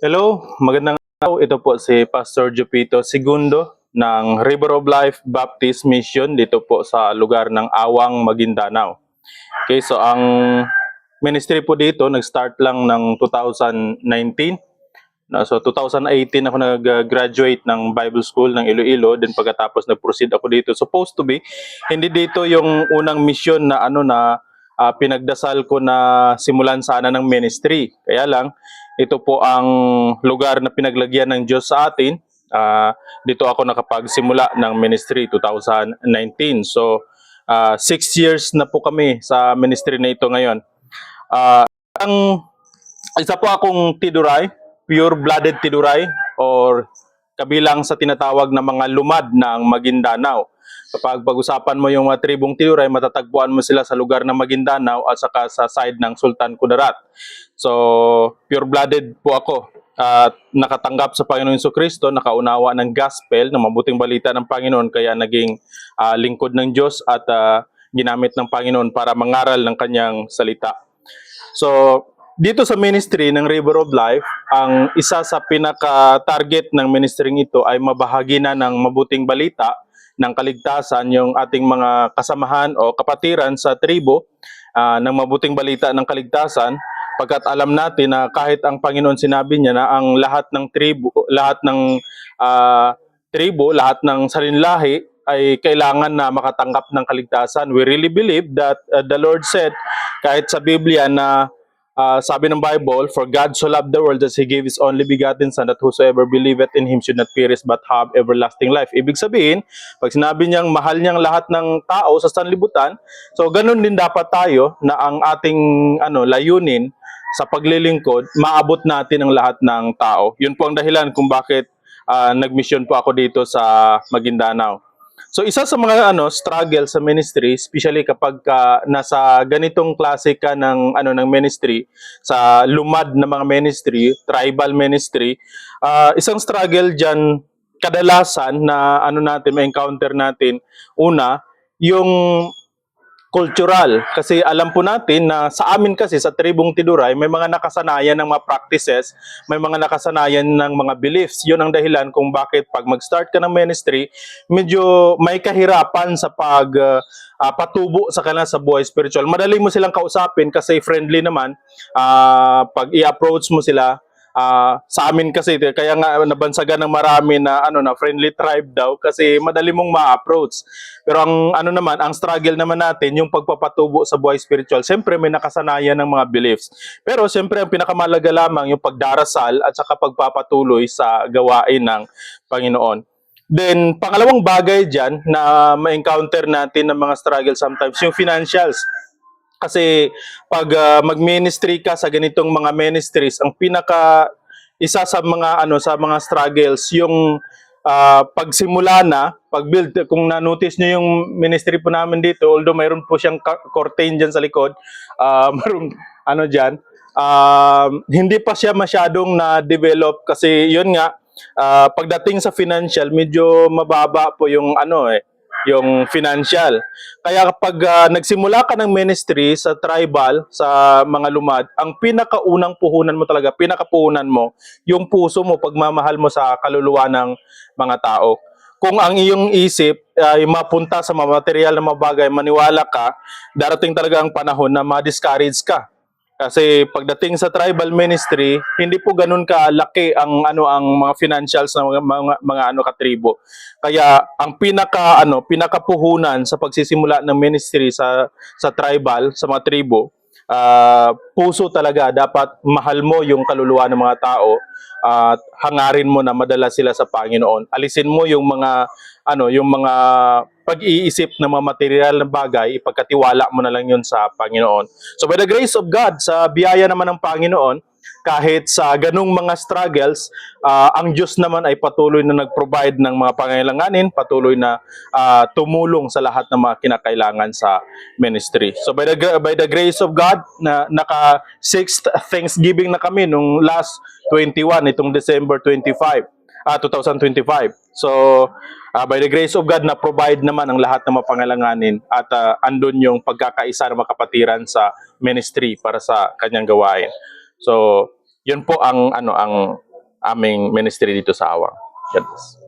Hello, magandang araw. Ito po si Pastor Jupito Segundo ng River of Life Baptist Mission dito po sa lugar ng Awang, Maguindanao. Okay, so ang ministry po dito nag-start lang ng 2019. So 2018 ako nag-graduate ng Bible School ng Iloilo, then pagkatapos nag-proceed ako dito. Supposed to be hindi dito yung unang mission na pinagdasal ko na simulan sana ng ministry. Kaya lang ito po ang lugar na pinaglagyan ng Diyos sa atin. Dito ako nakapagsimula ng ministry 2019. So 6 years na po kami sa ministry na ito ngayon. Ang isa po akong Tiduray, pure-blooded Tiduray, or kabilang sa tinatawag na mga lumad ng Maguindanao. Kapag pag-usapan mo yung mga tribong Tiduray, matatagpuan mo sila sa lugar ng Maguindanao at saka sa side ng Sultan Kudarat. So, pure-blooded po ako. At nakatanggap sa Panginoon Jesucristo, nakaunawa ng gospel, ng mabuting balita ng Panginoon, kaya naging lingkod ng Diyos at ginamit ng Panginoon para mangaral ng kanyang salita. So, dito sa ministry ng River of Life, ang isa sa pinaka-target ng ministry ito ay mabahagi na ng mabuting balita ng kaligtasan yung ating mga kasamahan o kapatiran sa tribo ng mabuting balita ng kaligtasan, pagkat alam natin na kahit ang Panginoon sinabi niya na ang lahat ng tribo, lahat ng salinlahi ay kailangan na makatanggap ng kaligtasan. We really believe that the Lord said, kahit sa Biblia na sabi ng Bible, "For God so loved the world that He gave His only begotten Son, that whosoever believeth in Him should not perish but have everlasting life." Ibig sabihin, pag sinabi niyang mahal niyang lahat ng tao sa sanlibutan, so ganun din dapat tayo na ang ating layunin sa paglilingkod, maabot natin ang lahat ng tao. Yun po ang dahilan kung bakit nag-mission po ako dito sa Maguindanao. So isa sa mga struggle sa ministry, especially kapag nasa ganitong klase ka ng ministry, sa lumad na mga ministry, tribal ministry, isang struggle diyan kadalasan na natin ma-encounter natin, una, yung cultural. Kasi alam po natin na sa amin kasi sa tribong Tiduray, may mga nakasanayan ng mga practices, may mga nakasanayan ng mga beliefs. Yun ang dahilan kung bakit pag mag-start ka ng ministry, medyo may kahirapan sa patubo sa kanila sa buhay spiritual. Madali mo silang kausapin kasi friendly naman. Pag i-approach mo sila, sa amin kasi kaya nga nabansagan ng marami na na friendly tribe daw kasi madali mong ma-approach. Pero ang struggle naman natin yung pagpapatubo sa buhay spiritual. Siyempre may nakasanayan ng mga beliefs. Pero siyempre ang pinakamalaga lamang yung pagdarasal at saka pagpapatuloy sa gawain ng Panginoon. Then pangalawang bagay diyan na ma-encounter natin ng mga struggle sometimes yung financials. Kasi pag mag-ministry ka sa ganitong mga ministries, ang isa sa mga struggles yung pagsimula na, pag-build. Kung na-notice niyo yung ministry po namin dito, although mayroon po siyang curtain diyan sa likod, mayroon diyan, hindi pa siya masyadong na-develop kasi yun nga, pagdating sa financial, medyo mababa po yung financial. Kaya kapag nagsimula ka ng ministry sa tribal, sa mga lumad, ang pinakaunang puhunan mo talaga, pinakapuhunan mo, yung puso mo, pagmamahal mo sa kaluluwa ng mga tao. Kung ang iyong isip ay mapunta sa mga material na mabagay, maniwala ka, darating talaga ang panahon na ma-discourage ka. Kasi pagdating sa tribal ministry, hindi po ganun kalaki ang mga financials ng mga katribo. Kaya ang pinakapuhunan sa pagsisimula ng ministry sa tribal, sa mga tribo, puso talaga. Dapat mahal mo yung kaluluwa ng mga tao at hangarin mo na madala sila sa Panginoon. Alisin mo yung mga pag-iisip ng mga material na bagay, ipagkatiwala mo na lang yun sa Panginoon. So by the grace of God, sa biyaya naman ng Panginoon, kahit sa ganung mga struggles, ang Diyos naman ay patuloy na nag-provide ng mga pangailanganin, patuloy na tumulong sa lahat ng mga kinakailangan sa ministry. So by the grace of God, na naka 6th Thanksgiving na kami nung last 21, itong December 2025. So by the grace of God, na-provide naman ang lahat ng mga pangailanganin at andun yung pagkakaisa ng mga kapatiran sa ministry para sa kanyang gawain. So, yun po ang aming ministry dito sa Awang. God bless.